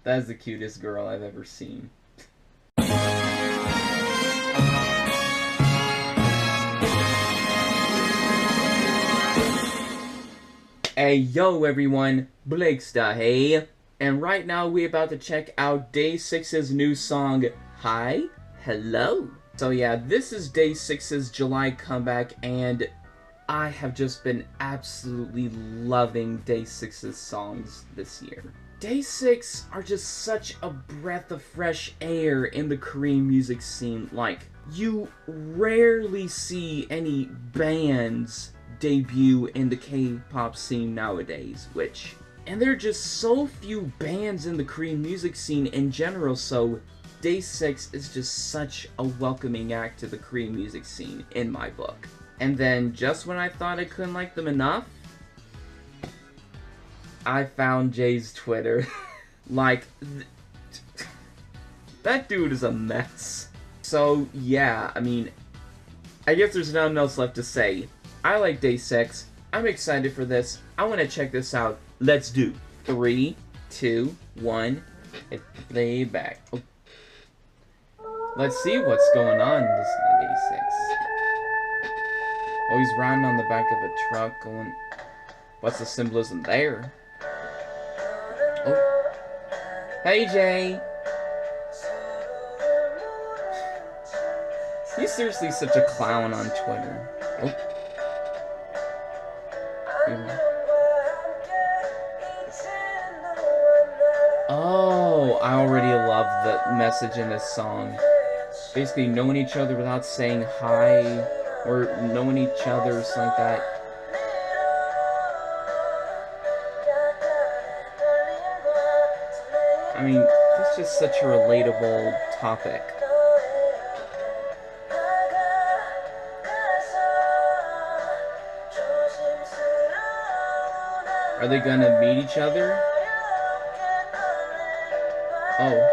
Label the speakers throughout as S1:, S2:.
S1: That is the cutest girl I've ever seen. Hey yo everyone, Blakesta, hey? And right now we're about to check out Day6's new song, Hi, Hello. So yeah, this is Day6's July comeback, and I have just been absolutely loving Day6's songs this year. Day6 are just such a breath of fresh air in the Korean music scene. Like, you rarely see any bands debut in the K-pop scene nowadays, and there are just so few bands in the Korean music scene in general, so Day6 is just such a welcoming act to the Korean music scene, in my book. And then, just when I thought I couldn't like them enough, I found Jay's Twitter. Like, that dude is a mess. So, yeah, I mean, I guess there's nothing else left to say. I like Day6. I'm excited for this. I want to check this out. Let's do 3, 2, 1, and play back. Oh. Let's see what's going on in this Day6. Oh, he's riding on the back of a truck going... What's the symbolism there? Oh. Hey, Jay. He's seriously such a clown on Twitter. Oh. Oh, I already love the message in this song. Basically, knowing each other without saying hi, or knowing each other, or something like that. I mean, it's just such a relatable topic. Are they gonna meet each other? Oh.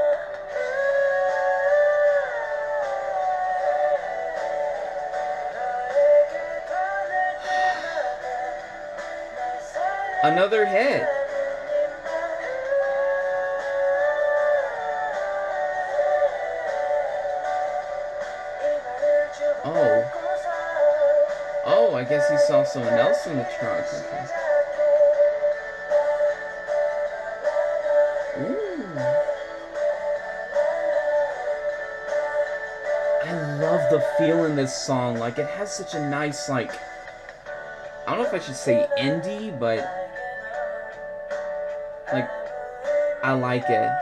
S1: Another hit. Oh. Oh, I guess he saw someone else in the truck. Okay. I love the feel in this song. Like, it has such a nice, like, I don't know if I should say indie, but, like, I like it.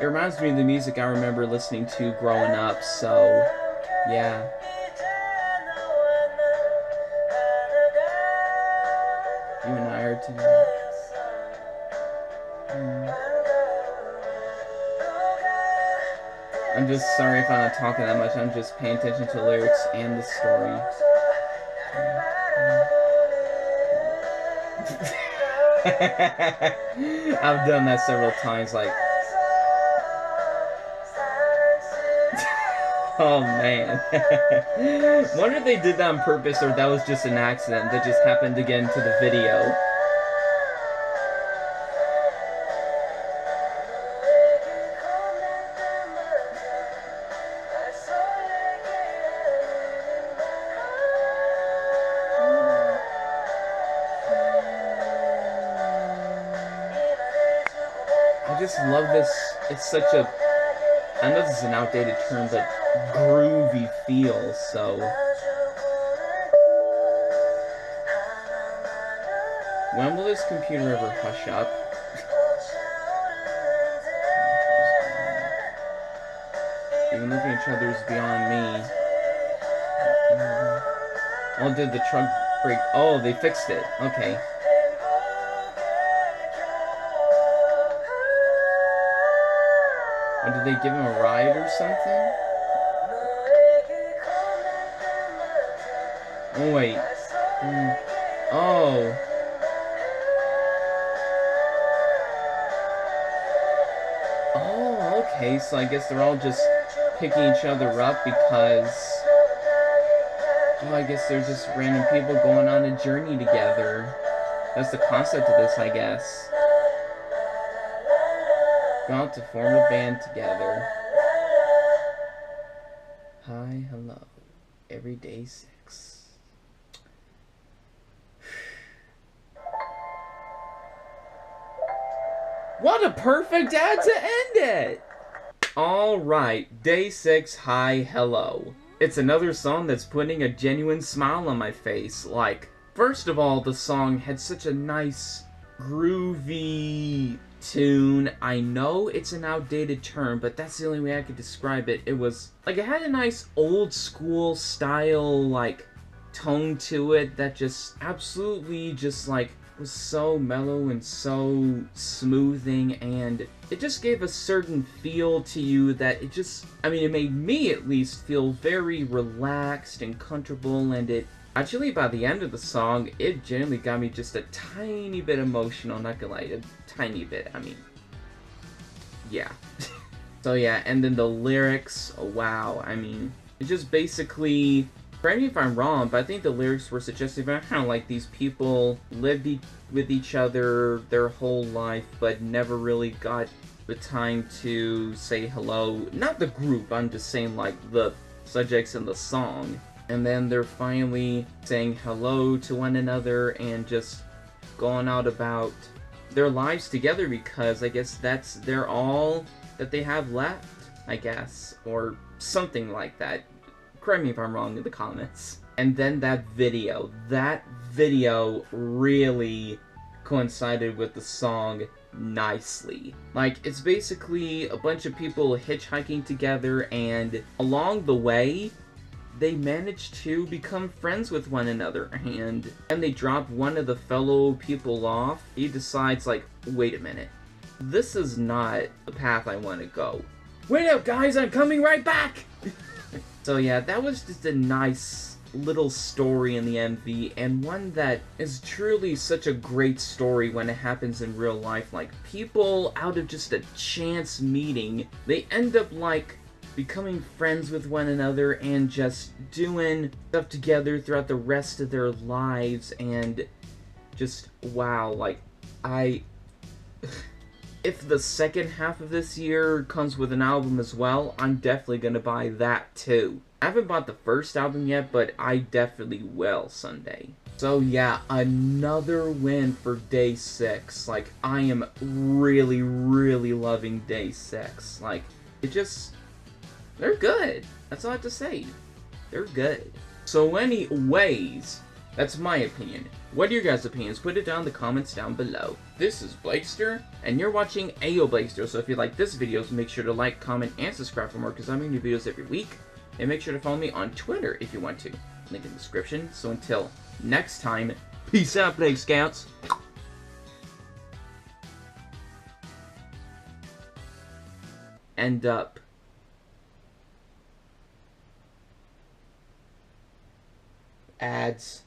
S1: It reminds me of the music I remember listening to growing up, so, yeah. You and I are together. I'm just sorry if I'm not talking that much. I'm just paying attention to the lyrics and the story. I've done that several times, like... Oh, man. Wonder if they did that on purpose or that was just an accident that just happened to get into the video. I just love this. It's such a... I know this is an outdated term, but groovy feel, so... When will this computer ever hush up? Even looking at each other is beyond me. Oh, did the truck break? Oh, they fixed it. Okay. Or did they give him a ride or something? Oh, wait. Oh. Oh, okay. So I guess they're all just picking each other up because... Oh, I guess they're just random people going on a journey together. That's the concept of this, I guess. Go out to form a band together. Hi, hello. Every day 6. What a perfect ad to end it! Alright, Day 6, Hi, Hello. It's another song that's putting a genuine smile on my face. Like, first of all, the song had such a nice, groovy tune. I know it's an outdated term, but that's the only way I could describe it. It was, like, it had a nice old school style, like, tone to it that just absolutely just, like, was so mellow and so smoothing, and it just gave a certain feel to you that it just, I mean, it made me at least feel very relaxed and comfortable, and it actually, by the end of the song, it genuinely got me just a tiny bit emotional, not gonna lie, a tiny bit, I mean, yeah. So yeah, and then the lyrics, wow, I mean, it just basically, correct me if I'm wrong, but I think the lyrics were suggesting about how, like, these people lived with each other their whole life, but never really got the time to say hello. Not the group, I'm just saying, like, the subjects in the song. And then they're finally saying hello to one another and just going out about their lives together, because I guess they're all that they have left, I guess, or something like that. Correct me if I'm wrong in the comments. And then that video really coincided with the song nicely. Like, it's basically a bunch of people hitchhiking together, and along the way, they managed to become friends with one another, and they drop one of the fellow people off. He decides, like, wait a minute, this is not the path I want to go. Wait up, guys, I'm coming right back! So yeah, that was just a nice little story in the MV, and one that is truly such a great story when it happens in real life. Like, people, out of just a chance meeting, they end up, like, becoming friends with one another and just doing stuff together throughout the rest of their lives, and just, wow, like, if the second half of this year comes with an album as well, I'm definitely gonna buy that too. I haven't bought the first album yet, but I definitely will someday. So yeah, another win for Day 6. Like, I am really, really loving Day 6. Like, it just, they're good. That's all I have to say. They're good. So anyways, that's my opinion. What are your guys' opinions? Put it down in the comments down below. This is Blakester, and you're watching Ayo Blakester. So if you like this video, so make sure to like, comment, and subscribe for more, because I make new videos every week. And make sure to follow me on Twitter if you want to. Link in the description. So until next time, peace out, Blake Scouts. End up. Ads.